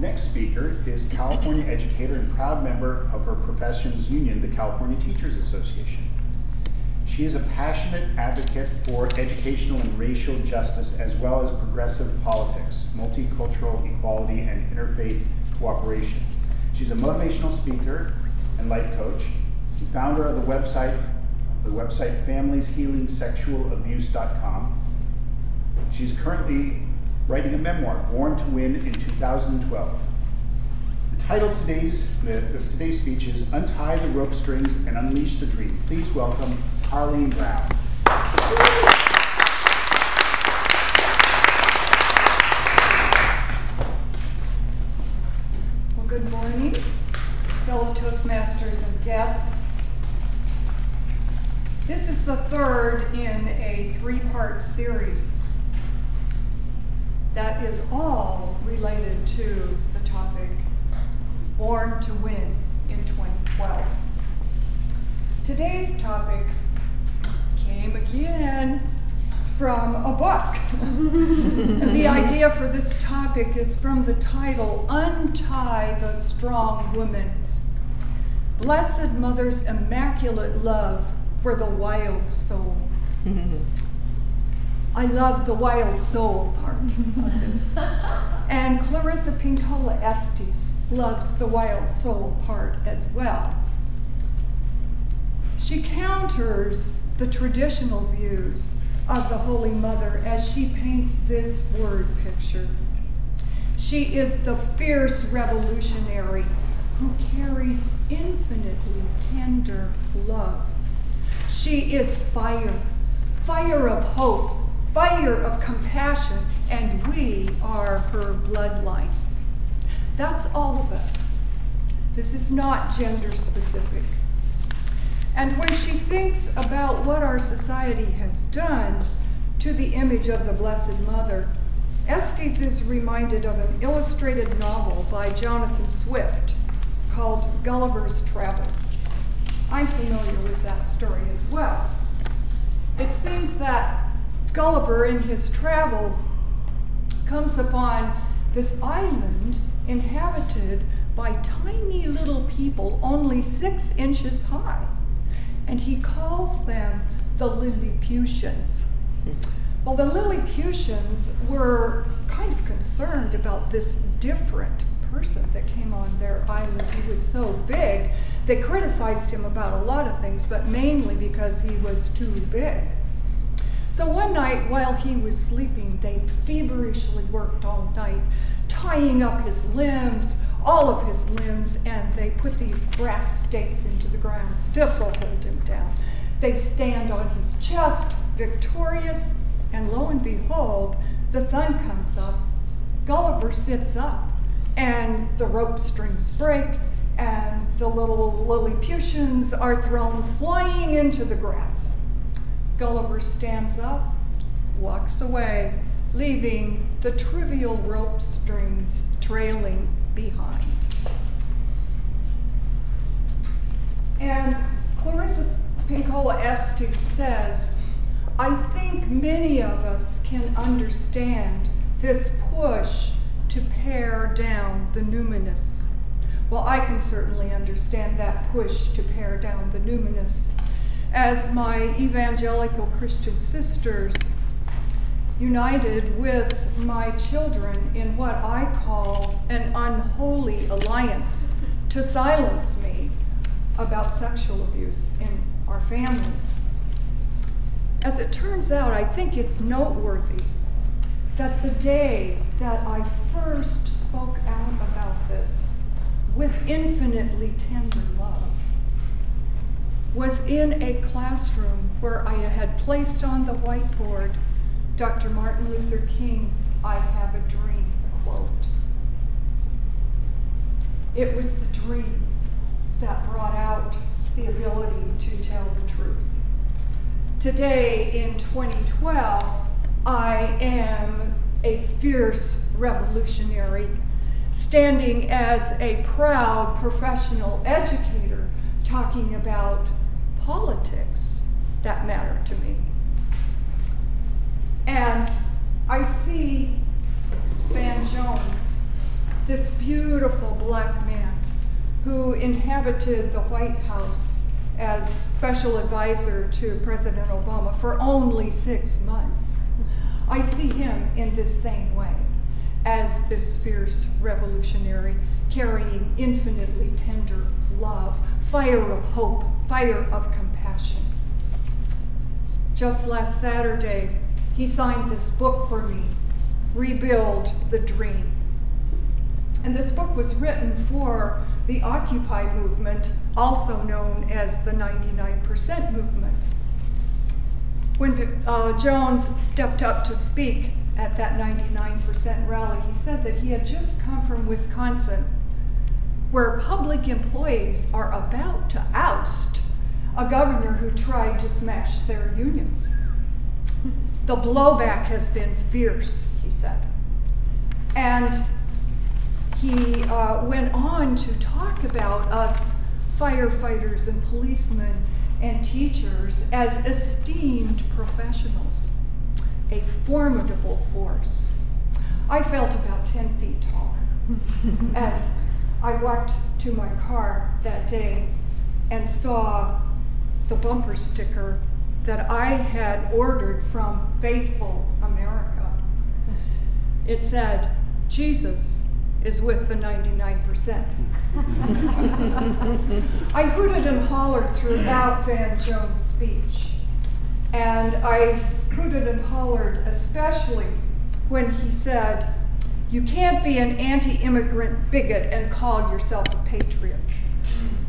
next speaker is California educator and proud member of her profession's union, the California Teachers Association. She is a passionate advocate for educational and racial justice, as well as progressive politics, multicultural equality, and interfaith cooperation. She's a motivational speaker and life coach, the founder of the website FamiliesHealingSexualAbuse.com. She's currently writing a memoir, Born to Win, in 2012. The title of today's speech is Untie the Rope Strings and Unleash the Dream. Please welcome Carlene Brown. Well, good morning, fellow Toastmasters and guests. This is the third in a three-part series that is all related to the topic Born to Win in 2012. Today's topic came again from a book. And the idea for this topic is from the title, Untie the Strong Woman. Blessed Mother's Immaculate Love for the Wild Soul. I love the wild soul part of this. And Clarissa Pinkola Estes loves the wild soul part as well. She counters the traditional views of the Holy Mother as she paints this word picture. She is the fierce revolutionary who carries infinitely tender love. She is fire, fire of hope, fire of compassion, and we are her bloodline. That's all of us. This is not gender specific. And when she thinks about what our society has done to the image of the Blessed Mother, Estes is reminded of an illustrated novel by Jonathan Swift called Gulliver's Travels. I'm familiar with that story as well. It seems that Gulliver in his travels comes upon this island inhabited by tiny little people only 6 inches high, and he calls them the Lilliputians. Well, the Lilliputians were kind of concerned about this different person that came on their island. He was so big. They criticized him about a lot of things, but mainly because he was too big. So one night while he was sleeping, they feverishly worked all night, tying up his limbs, all of his limbs, and they put these brass stakes into the ground. This'll hold him down. They stand on his chest, victorious, and lo and behold, the sun comes up. Gulliver sits up, and the rope strings break, and the little Lilliputians are thrown flying into the grass. Gulliver stands up, walks away, leaving the trivial rope strings trailing behind. And Clarissa Pinkola Estes says, I think many of us can understand this push to pare down the numinous. Well, I can certainly understand that push to pare down the numinous, as my evangelical Christian sisters united with my children in what I call an unholy alliance to silence me about sexual abuse in our family. As it turns out, I think it's noteworthy that the day that I first spoke out about this with infinitely tender love was in a classroom where I had placed on the whiteboard Dr. Martin Luther King's I Have a Dream quote. It was the dream that brought out the ability to tell the truth. Today in 2012, I am a fierce revolutionary, standing as a proud professional educator, talking about politics that matter to me. And I see Van Jones this beautiful black man who inhabited the White House as special advisor to President Obama for only 6 months. I see him in this same way, as this fierce revolutionary carrying infinitely tender love, fire of hope, fire of compassion. Just last Saturday, he signed this book for me, Rebuild the Dream. And this book was written for the Occupy movement, also known as the 99% movement. When Jones stepped up to speak at that 99% rally, he said that he had just come from Wisconsin, where public employees are about to oust a governor who tried to smash their unions. The blowback has been fierce, he said. And he went on to talk about us firefighters and policemen and teachers as esteemed professionals, a formidable force. I felt about 10 feet tall as I walked to my car that day and saw the bumper sticker that I had ordered from Faithful America. It said, "Jesus is with the 99%. I hooted and hollered throughout Van Jones' speech. And I hooted and hollered especially when he said, "You can't be an anti-immigrant bigot and call yourself a patriot."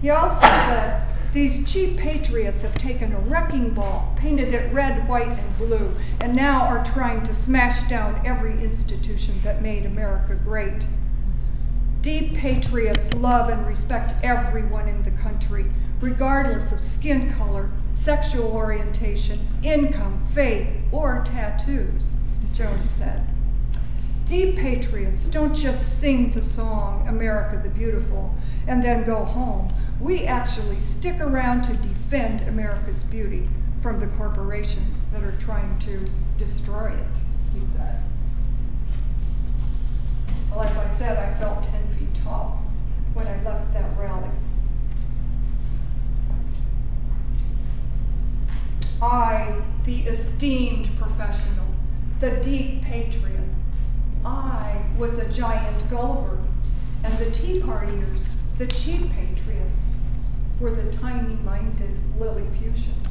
He also said, "These cheap patriots have taken a wrecking ball, painted it red, white, and blue, and now are trying to smash down every institution that made America great. Deep patriots love and respect everyone in the country, regardless of skin color, sexual orientation, income, faith, or tattoos," Jones said. Deep patriots don't just sing the song, "America the Beautiful," and then go home. We actually stick around to defend America's beauty from the corporations that are trying to destroy it, he said. Well, as I said, I felt 10 feet tall when I left that rally. I, the esteemed professional, the deep patriot, I was a giant gulliver, and the Tea Partiers, the cheap patriots, were the tiny-minded Lilliputians.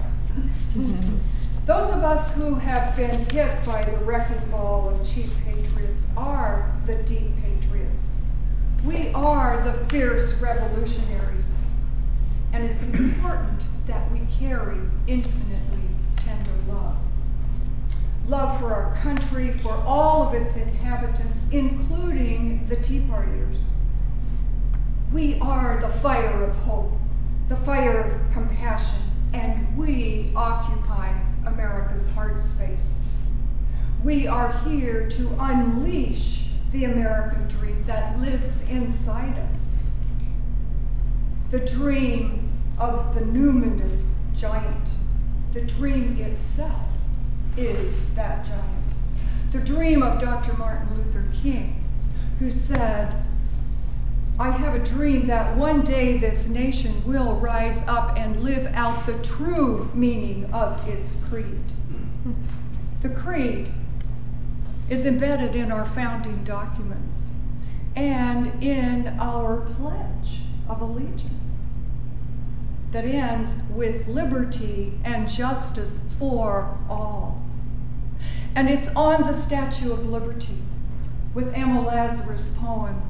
Those of us who have been hit by the wrecking ball of cheap patriots are the deep patriots. We are the fierce revolutionaries, and it's important that we carry infinitely tender love. Love for our country, for all of its inhabitants, including the Tea Partiers. We are the fire of hope, the fire of compassion, and we occupy America's heart space. We are here to unleash the American dream that lives inside us. The dream of the numinous giant. The dream itself is that giant. The dream of Dr. Martin Luther King, who said, "I have a dream that one day this nation will rise up and live out the true meaning of its creed." The creed is embedded in our founding documents and in our pledge of allegiance that ends with liberty and justice for all. And it's on the Statue of Liberty with Emma Lazarus' poem,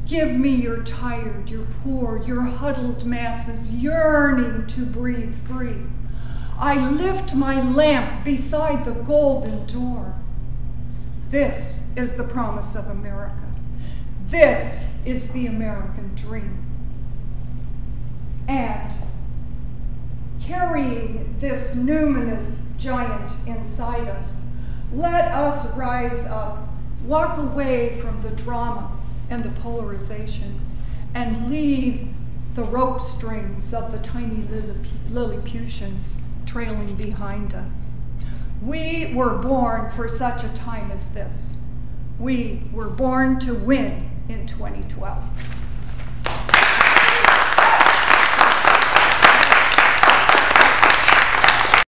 "Give me your tired, your poor, your huddled masses yearning to breathe free. I lift my lamp beside the golden door." This is the promise of America. This is the American dream. And carrying this numinous giant inside us, let us rise up, walk away from the drama and the polarization, and leave the rope strings of the tiny Lilliputians trailing behind us. We were born for such a time as this. We were born to win in 2012.